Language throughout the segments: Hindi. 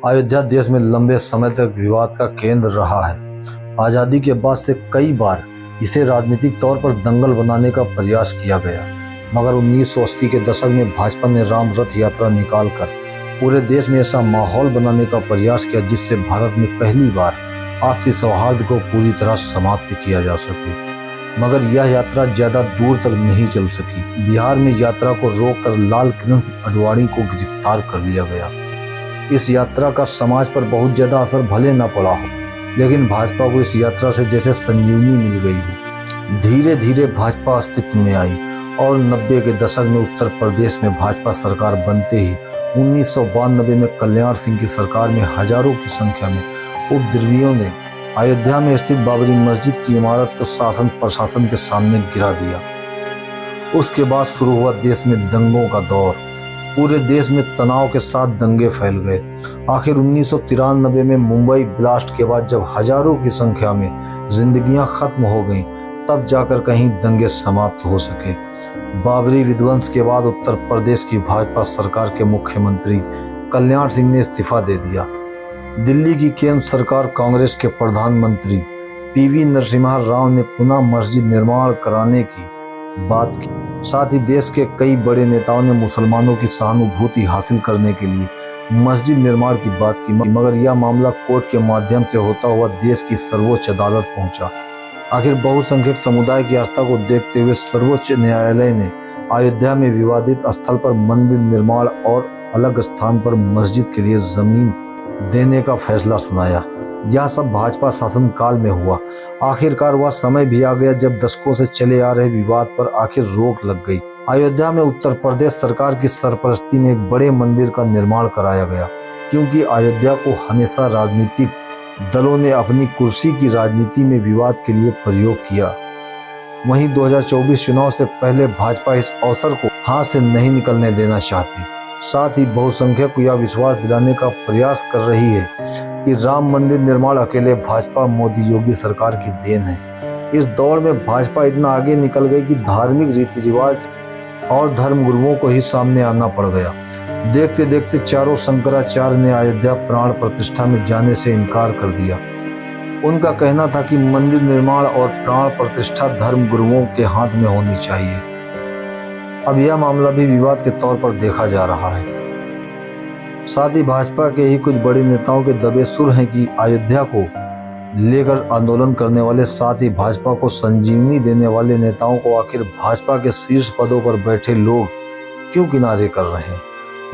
अयोध्या देश में लंबे समय तक विवाद का केंद्र रहा है। आज़ादी के बाद से कई बार इसे राजनीतिक तौर पर दंगल बनाने का प्रयास किया गया, मगर 1980 के दशक में भाजपा ने राम रथ यात्रा निकालकर पूरे देश में ऐसा माहौल बनाने का प्रयास किया जिससे भारत में पहली बार आपसी सौहार्द को पूरी तरह समाप्त किया जा सके। मगर यह यात्रा ज़्यादा दूर तक नहीं चल सकी। बिहार में यात्रा को रोककर लाल कृष्ण आडवाणी को गिरफ्तार कर लिया गया। इस यात्रा का समाज पर बहुत ज़्यादा असर भले न पड़ा हो, लेकिन भाजपा को इस यात्रा से जैसे संजीवनी मिल गई हो। धीरे धीरे भाजपा अस्तित्व में आई और 90 के दशक में उत्तर प्रदेश में भाजपा सरकार बनते ही 1992 में कल्याण सिंह की सरकार में हजारों की संख्या में उपद्रवियों ने अयोध्या में स्थित बाबरी मस्जिद की इमारत को शासन प्रशासन के सामने गिरा दिया। उसके बाद शुरू हुआ देश में दंगों का दौर। पूरे देश में तनाव के साथ दंगे फैल गए। आखिर 1993 में मुंबई ब्लास्ट के बाद जब हजारों की संख्या में जिंदगियां खत्म हो गईं, तब जाकर कहीं दंगे समाप्त हो सके। बाबरी विध्वंस के बाद उत्तर प्रदेश की भाजपा सरकार के मुख्यमंत्री कल्याण सिंह ने इस्तीफा दे दिया। दिल्ली की केंद्र सरकार कांग्रेस के प्रधानमंत्री पीवी नरसिम्हा राव ने पुनः मस्जिद निर्माण कराने की बात की। साथ ही देश के कई बड़े नेताओं ने मुसलमानों की सहानुभूति हासिल करने के लिए मस्जिद निर्माण की बात की, मगर यह मामला कोर्ट के माध्यम से होता हुआ देश की सर्वोच्च अदालत पहुंचा। आखिर बहुसंख्यक समुदाय की आस्था को देखते हुए सर्वोच्च न्यायालय ने अयोध्या में विवादित स्थल पर मंदिर निर्माण और अलग स्थान पर मस्जिद के लिए जमीन देने का फैसला सुनाया। यह सब भाजपा शासन काल में हुआ। आखिरकार वह समय भी आ गया जब दशकों से चले आ रहे विवाद पर आखिर रोक लग गई। अयोध्या में उत्तर प्रदेश सरकार की सरपरस्ती में एक बड़े मंदिर का निर्माण कराया गया, क्योंकि अयोध्या को हमेशा राजनीतिक दलों ने अपनी कुर्सी की राजनीति में विवाद के लिए प्रयोग किया। वहीं 2024 चुनाव से पहले भाजपा इस अवसर को हाथ से नहीं निकलने देना चाहती। साथ ही बहुसंख्यक को यह विश्वास दिलाने का प्रयास कर रही है कि राम मंदिर निर्माण अकेले भाजपा मोदी योगी सरकार की देन है। इस दौड़ में भाजपा इतना आगे निकल गई कि धार्मिक रीति रिवाज और धर्मगुरुओं को ही सामने आना पड़ गया। देखते देखते चारों शंकराचार्य ने अयोध्या प्राण प्रतिष्ठा में जाने से इनकार कर दिया। उनका कहना था कि मंदिर निर्माण और प्राण प्रतिष्ठा धर्मगुरुओं के हाथ में होनी चाहिए। अब यह मामला भी विवाद के तौर पर देखा जा रहा है। साथ ही भाजपा के ही कुछ बड़े नेताओं के दबे सुर हैं कि अयोध्या को लेकर आंदोलन करने वाले, साथ ही भाजपा को संजीवनी देने वाले नेताओं को आखिर भाजपा के शीर्ष पदों पर बैठे लोग क्यों किनारे कर रहे हैं।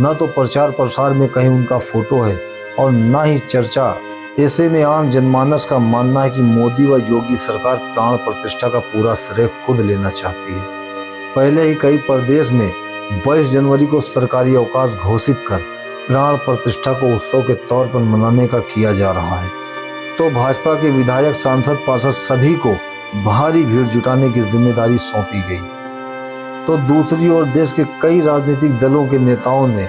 न तो प्रचार प्रसार में कहीं उनका फोटो है और न ही चर्चा। ऐसे में आम जनमानस का मानना है कि मोदी व योगी सरकार प्राण प्रतिष्ठा का पूरा श्रेय खुद लेना चाहती है। पहले ही कई प्रदेश में 22 जनवरी को सरकारी अवकाश घोषित कर प्राण प्रतिष्ठा को उत्सव के तौर पर मनाने का किया जा रहा है। तो भाजपा के विधायक, सांसद, पार्षद सभी को भारी भीड़ जुटाने की जिम्मेदारी सौंपी गई। तो दूसरी ओर देश के कई राजनीतिक दलों के नेताओं ने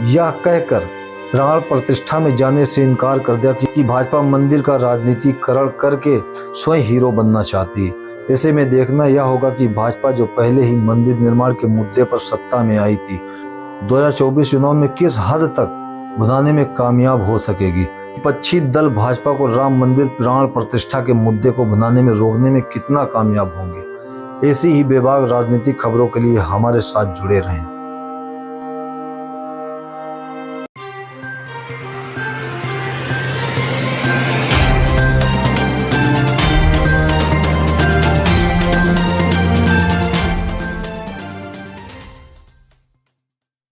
यह कहकर प्राण प्रतिष्ठा में जाने से इनकार कर दिया कि भाजपा मंदिर का राजनीतिकरण करके स्वयं हीरो बनना चाहती है। ऐसे में देखना यह होगा कि भाजपा जो पहले ही मंदिर निर्माण के मुद्दे पर सत्ता में आई थी, 2024 चुनाव में किस हद तक बनाने में कामयाब हो सकेगी। विपक्षी दल भाजपा को राम मंदिर प्राण प्रतिष्ठा के मुद्दे को बनाने में रोकने में कितना कामयाब होंगे। ऐसी ही बेबाक राजनीतिक खबरों के लिए हमारे साथ जुड़े रहें।